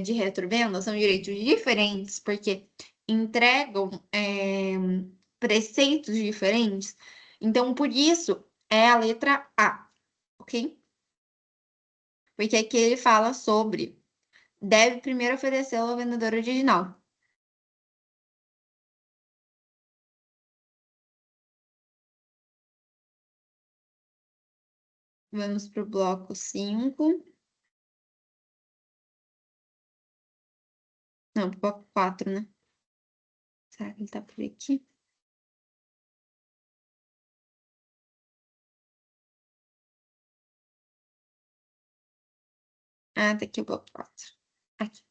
de retrovenda? São direitos diferentes, porque entregam preceitos diferentes. Então, por isso, é a letra A, ok? Porque aqui ele fala sobre deve primeiro oferecê-lo ao vendedor original. Vamos para o bloco 5. Não, pro bloco 4, né? Será que ele tá por aqui? Ah, tá aqui o bloco 4. Aqui.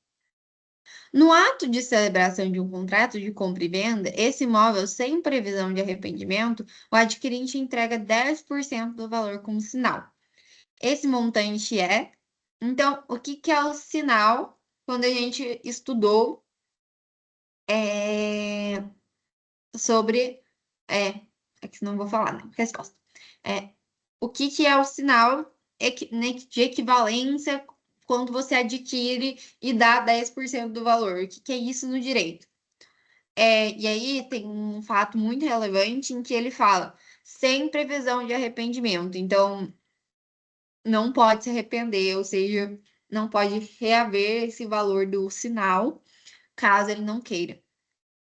No ato de celebração de um contrato de compra e venda, esse imóvel sem previsão de arrependimento, o adquirente entrega 10% do valor como sinal. Esse montante é. Então, o que que é o sinal quando a gente estudou sobre. Aqui não vou falar, né? Resposta. É, o que que é o sinal né, de equivalência quando você adquire e dá 10% do valor? O que que é isso no direito? E aí tem um fato muito relevante em que ele fala sem previsão de arrependimento. Então, não pode se arrepender, ou seja, não pode reaver esse valor do sinal, caso ele não queira.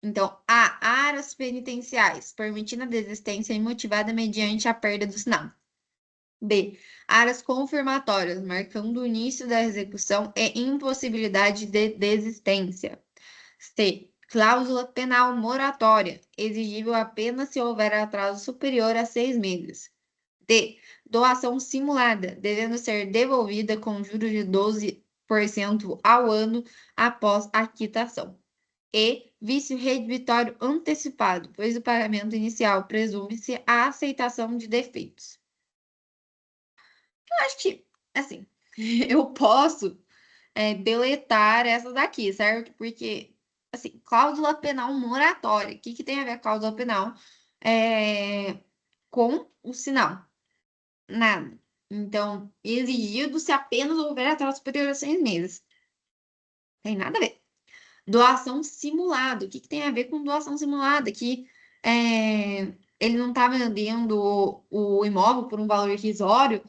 Então, A. Aras penitenciais, permitindo a desistência imotivada mediante a perda do sinal. B. Aras confirmatórias, marcando o início da execução e impossibilidade de desistência. C. Cláusula penal moratória, exigível apenas se houver atraso superior a 6 meses. D. Doação simulada, devendo ser devolvida com juros de 12% ao ano após a quitação. E. Vício redivitório antecipado, pois o pagamento inicial presume-se a aceitação de defeitos. Eu acho que, assim, eu posso deletar essas daqui, certo? Porque, assim, cláusula penal moratória. O que que tem a ver a cláusula penal com o sinal? Nada. Então, exigido se apenas houver atraso superior a 6 meses. Tem nada a ver. Doação simulada. O que que tem a ver com doação simulada? Que ele não está vendendo o imóvel por um valor irrisório.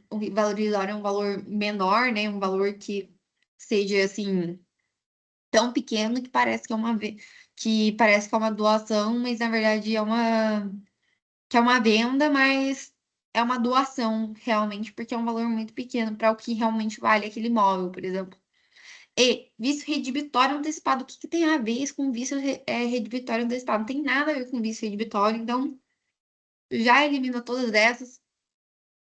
O valor irrisório é um valor menor, né? Um valor que seja, assim, tão pequeno que parece que é que parece que é uma doação, mas na verdade que é uma venda, mas é uma doação realmente, porque é um valor muito pequeno para o que realmente vale aquele imóvel, por exemplo. E vício redibitório antecipado. O que que tem a ver isso com vício redibitório antecipado? Não tem nada a ver com vício redibitório, então já elimina todas essas.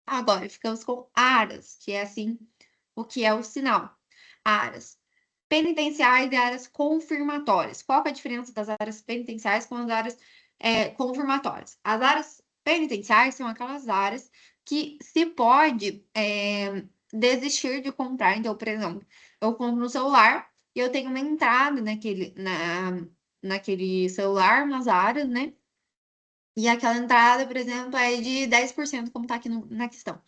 Agora, ficamos com aras, que é assim, o que é o sinal. Aras penitenciais e áreas confirmatórias. Qual que é a diferença das áreas penitenciais com as áreas confirmatórias? As áreas penitenciais são aquelas áreas que se pode desistir de comprar. Então, por exemplo, eu compro um celular e eu tenho uma entrada naquele celular, umas áreas, né? E aquela entrada, por exemplo, é de 10%, como está aqui na questão.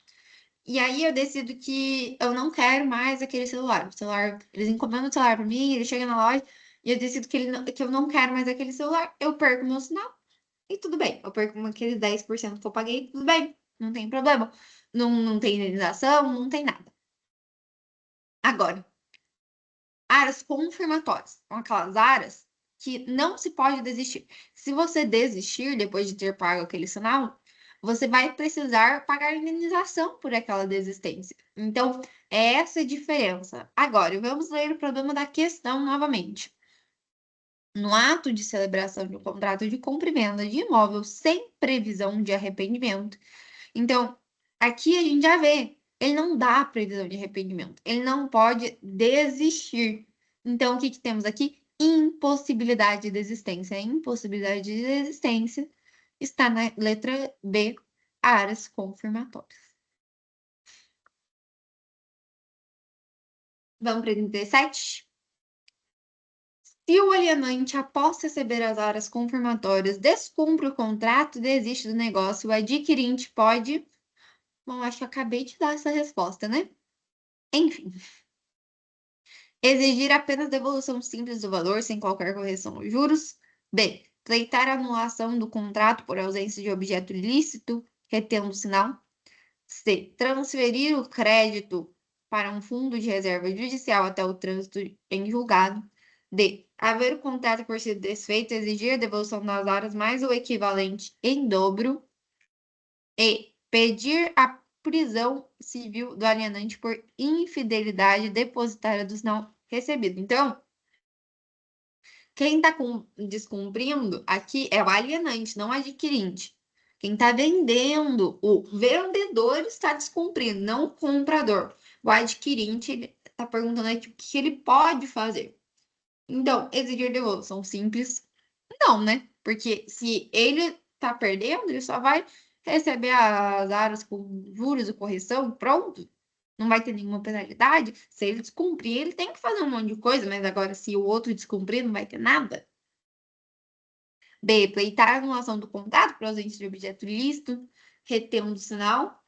E aí eu decido que eu não quero mais aquele celular. O celular, eles encomendam o celular para mim, ele chega na loja e eu decido que eu não quero mais aquele celular. Eu perco meu sinal e tudo bem. Eu perco aqueles 10% que eu paguei, tudo bem, não tem problema. Não, não tem indenização, não tem nada. Agora, áreas confirmatórias. São aquelas áreas que não se pode desistir. Se você desistir depois de ter pago aquele sinal, você vai precisar pagar indenização por aquela desistência. Então, é essa a diferença. Agora, vamos ler o problema da questão novamente. No ato de celebração de um contrato de compra e venda de imóvel sem previsão de arrependimento, então, aqui a gente já vê, ele não dá previsão de arrependimento, ele não pode desistir. Então, o que que temos aqui? Impossibilidade de desistência. A impossibilidade de desistência está na letra B, áreas confirmatórias. Vamos para 37? Se o alienante, após receber as áreas confirmatórias, descumpre o contrato e desiste do negócio, o adquirente pode. Bom, acho que eu acabei de dar essa resposta, né? Enfim. Exigir apenas devolução simples do valor, sem qualquer correção aos juros. B. pleitar a anulação do contrato por ausência de objeto ilícito, retendo o sinal. C. Transferir o crédito para um fundo de reserva judicial até o trânsito em julgado. D. Haver o contrato por sido desfeito, exigir a devolução das horas mais o equivalente em dobro. E. Pedir a prisão civil do alienante por infidelidade depositária do sinal recebido. Então, quem está descumprindo aqui é o alienante, não o adquirente. Quem está vendendo, o vendedor está descumprindo, não o comprador. O adquirente está perguntando aqui o que ele pode fazer. Então, exigir devolução simples, não, né? Porque se ele está perdendo, ele só vai receber as áreas com juros e correção, pronto. Não vai ter nenhuma penalidade. Se ele descumprir, ele tem que fazer um monte de coisa, mas agora, se o outro descumprir, não vai ter nada. B. Pleitar a anulação do contrato por ausência de objeto ilícito, retendo o sinal.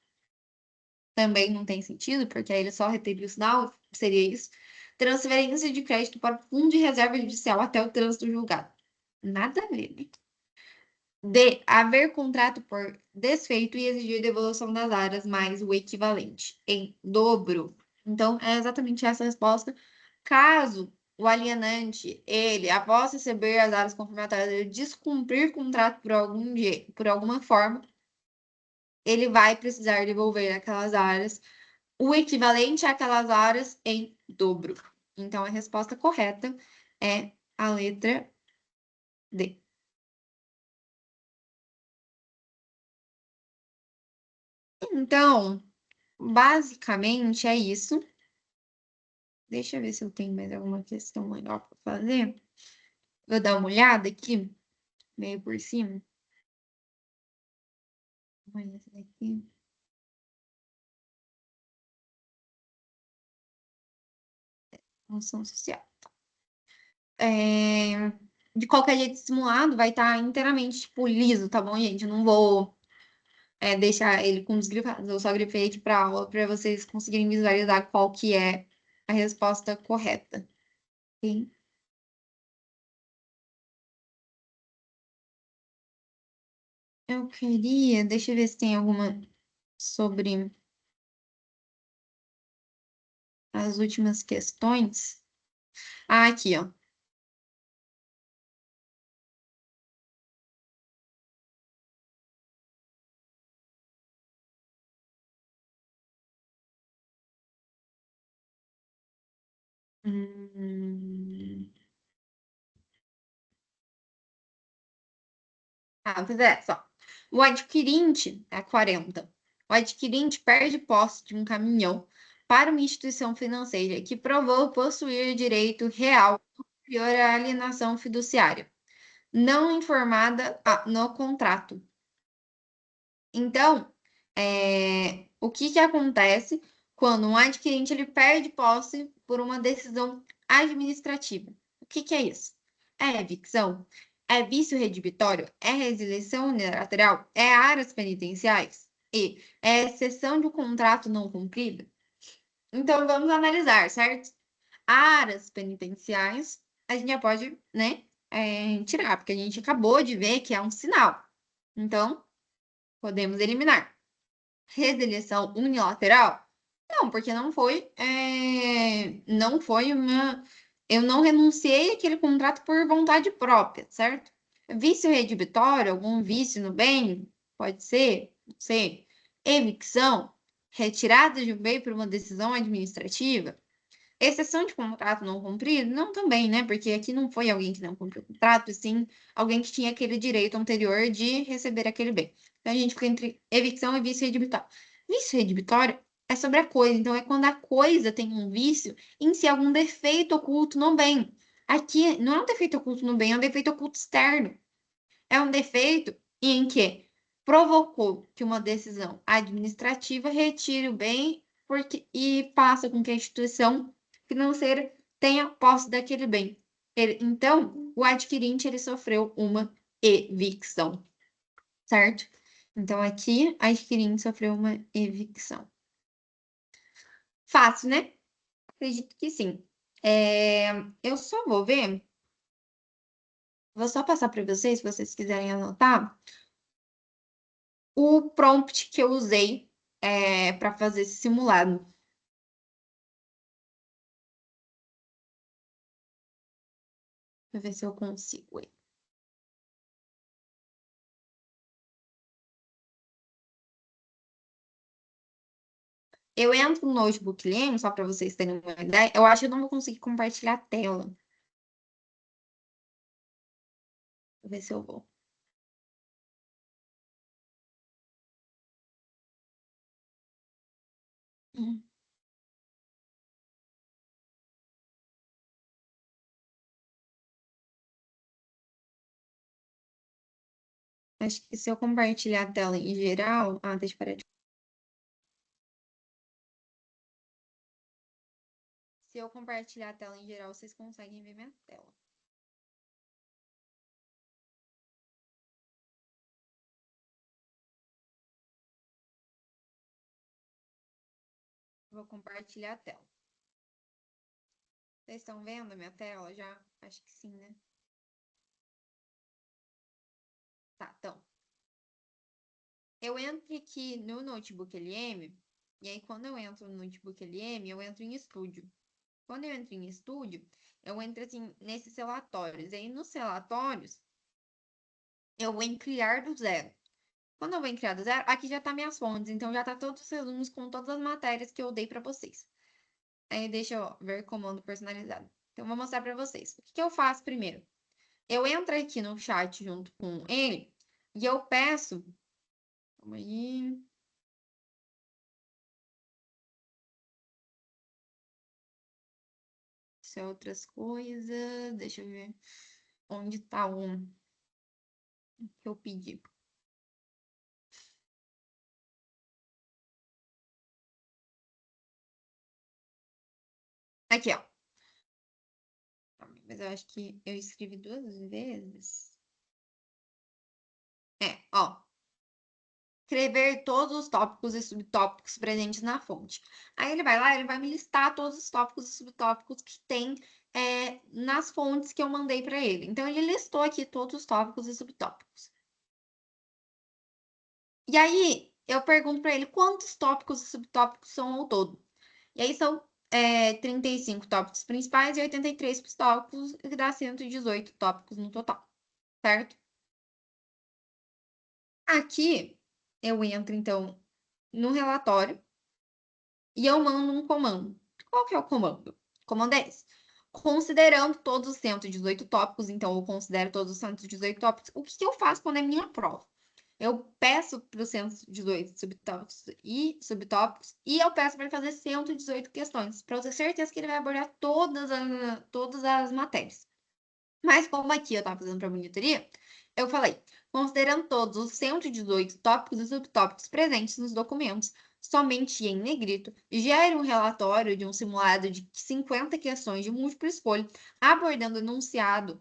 Também não tem sentido, porque aí ele só reteria o sinal, seria isso. Transferência de crédito para o fundo de reserva judicial até o trânsito julgado. Nada a ver, né? D. Haver contrato por desfeito e exigir devolução das áreas mais o equivalente em dobro. Então, é exatamente essa a resposta. Caso o alienante, ele, após receber as áreas confirmatórias, ele descumprir o contrato por alguma forma, ele vai precisar devolver aquelas áreas, o equivalente àquelas áreas em dobro. Então, a resposta correta é a letra D. Então, basicamente é isso. Deixa eu ver se eu tenho mais alguma questão legal para fazer. Vou dar uma olhada aqui, meio por cima. Olha essa daqui. Função social. De qualquer jeito, simulado vai estar inteiramente, tipo, liso, tá bom, gente? Eu não vou deixar ele com desgrifado. Eu só grifei aqui para aula para vocês conseguirem visualizar qual que é a resposta correta. Ok? Eu queria, deixa eu ver se tem alguma sobre as últimas questões. Ah, aqui, ó. Hum... Ah, pois é, só. O adquirente é 40. O adquirente perde posse de um caminhão para uma instituição financeira que provou possuir direito real superior à alienação fiduciária, não informada no contrato. Então, o que que acontece quando um adquirente ele perde posse por uma decisão administrativa? O que que é isso? É evicção? É vício redibitório? É resilição unilateral? É áreas penitenciais? E é exceção de um contrato não cumprido? Então, vamos analisar, certo? Áreas penitenciais, a gente já pode, né, tirar, porque a gente acabou de ver que é um sinal. Então, podemos eliminar. Resilição unilateral? Não, porque não foi uma. Eu não renunciei àquele contrato por vontade própria, certo? Vício redibitório, algum vício no bem? Pode ser, não sei. Evicção, retirada de um bem por uma decisão administrativa. Exceção de contrato não cumprido? Não, também, né? Porque aqui não foi alguém que não cumpriu o contrato, e sim alguém que tinha aquele direito anterior de receber aquele bem. Então, a gente fica entre evicção e vício redibitório. Vício redibitório é sobre a coisa, então é quando a coisa tem um vício em si, algum defeito oculto no bem. Aqui não é um defeito oculto no bem, é um defeito oculto externo. É um defeito em que provocou que uma decisão administrativa retire o bem e passa com que a instituição financeira tenha posse daquele bem. Então, o adquirente ele sofreu uma evicção, certo? Então, aqui, a adquirente sofreu uma evicção. Fácil, né? Acredito que sim. Eu só vou ver Vou só passar para vocês, se vocês quiserem anotar, o prompt que eu usei para fazer esse simulado. Deixa eu ver se eu consigo. Eu entro no Notebook Leme, só para vocês terem uma ideia. Eu acho que eu não vou conseguir compartilhar a tela. Vou ver se eu vou. Hum. Acho que se eu compartilhar a tela em geral. Ah, deixa eu parar de. Se eu compartilhar a tela em geral, vocês conseguem ver minha tela. Vou compartilhar a tela. Vocês estão vendo a minha tela já? Acho que sim, né? Tá, então. Eu entro aqui no Notebook LM, e aí quando eu entro no Notebook LM, eu entro em estúdio. Quando eu entro em estúdio, eu entro assim nesses relatórios. E aí nos relatórios, eu vou em criar do zero. Quando eu vou em criar do zero, aqui já tá minhas fontes, então já tá todos os resumos com todas as matérias que eu dei para vocês. Aí deixa eu ver comando personalizado. Então, eu vou mostrar para vocês. O que que eu faço primeiro? Eu entro aqui no chat junto com ele e eu peço. Calma aí. Isso é outras coisas. Deixa eu ver. Onde tá o que eu pedi? Aqui, ó. Mas eu acho que eu escrevi duas vezes. Ó. Escrever todos os tópicos e subtópicos presentes na fonte. Aí ele vai lá, ele vai me listar todos os tópicos e subtópicos que tem nas fontes que eu mandei para ele. Então, ele listou aqui todos os tópicos e subtópicos. E aí, eu pergunto para ele quantos tópicos e subtópicos são ao todo. E aí, são 35 tópicos principais e 83 subtópicos, que dá 118 tópicos no total, certo? Aqui, eu entro, então, no relatório e eu mando um comando. Qual que é o comando? O comando é esse. Considerando todos os 118 tópicos, então eu considero todos os 118 tópicos, o que que eu faço quando é minha prova? Eu peço para os 118 subtópicos e eu peço para ele fazer 118 questões, para eu ter certeza que ele vai abordar todas as matérias. Mas como aqui eu estava fazendo para monitoria, eu falei, considerando todos os 118 tópicos e subtópicos presentes nos documentos, somente em negrito, gere um relatório de um simulado de 50 questões de múltipla escolha, abordando enunciados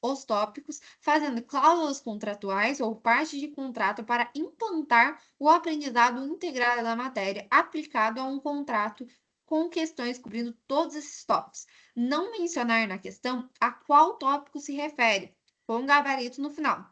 os tópicos, fazendo cláusulas contratuais ou partes de contrato para implantar o aprendizado integrado da matéria aplicado a um contrato com questões cobrindo todos esses tópicos. Não mencionar na questão a qual tópico se refere, com gabarito no final.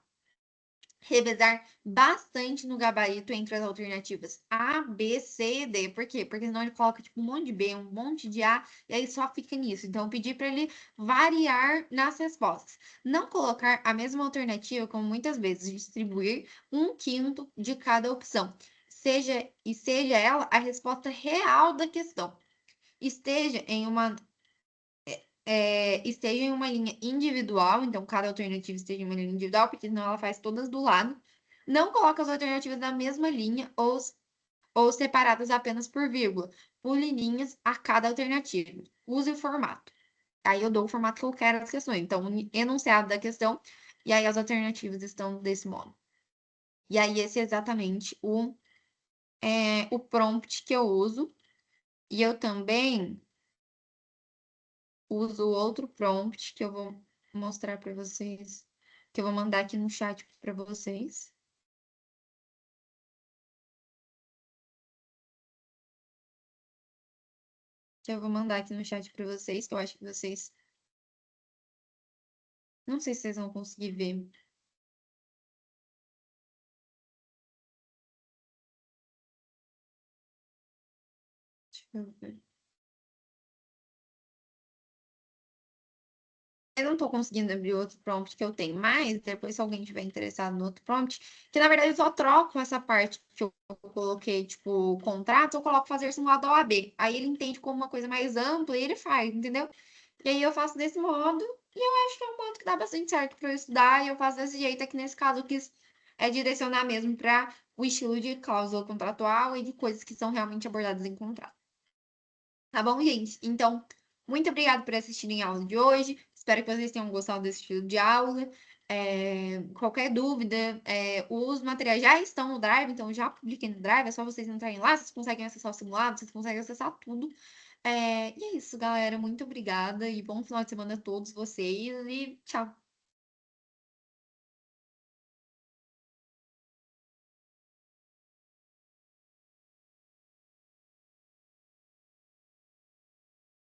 Revezar bastante no gabarito entre as alternativas A, B, C e D. Por quê? Porque senão ele coloca tipo um monte de B, um monte de A, e aí só fica nisso. Então, eu pedi para ele variar nas respostas. Não colocar a mesma alternativa, como muitas vezes, distribuir um quinto de cada opção. Seja ela a resposta real da questão. Esteja em uma esteja em uma linha individual, então cada alternativa esteja em uma linha individual, porque senão ela faz todas do lado. Não coloca as alternativas na mesma linha ou separadas apenas por vírgula. Pule linhas a cada alternativa. Use o formato. Aí eu dou o formato que eu quero das questões. Então, enunciado da questão, e aí as alternativas estão desse modo. E aí, esse é exatamente o prompt que eu uso. E eu também uso outro prompt que eu vou mostrar para vocês, que eu vou mandar aqui no chat para vocês. Que eu vou mandar aqui no chat para vocês, que eu acho que vocês Não sei se vocês vão conseguir ver. Deixa eu ver. Eu não tô conseguindo abrir outro prompt que eu tenho, mas depois, se alguém tiver interessado no outro prompt, que na verdade eu só troco essa parte que eu coloquei, tipo, contrato, eu coloco fazer simulado da OAB. Aí ele entende como uma coisa mais ampla e ele faz, entendeu? E aí eu faço desse modo, e eu acho que é um modo que dá bastante certo para eu estudar, e eu faço desse jeito aqui nesse caso, eu quis direcionar mesmo para o estilo de cláusula contratual e de coisas que são realmente abordadas em contrato. Tá bom, gente? Então, muito obrigada por assistirem a aula de hoje. Espero que vocês tenham gostado desse estilo de aula. Qualquer dúvida, os materiais já estão no Drive, então eu já publiquei no Drive, é só vocês entrarem lá, vocês conseguem acessar o simulado, vocês conseguem acessar tudo. E é isso, galera. Muito obrigada e bom final de semana a todos vocês e tchau.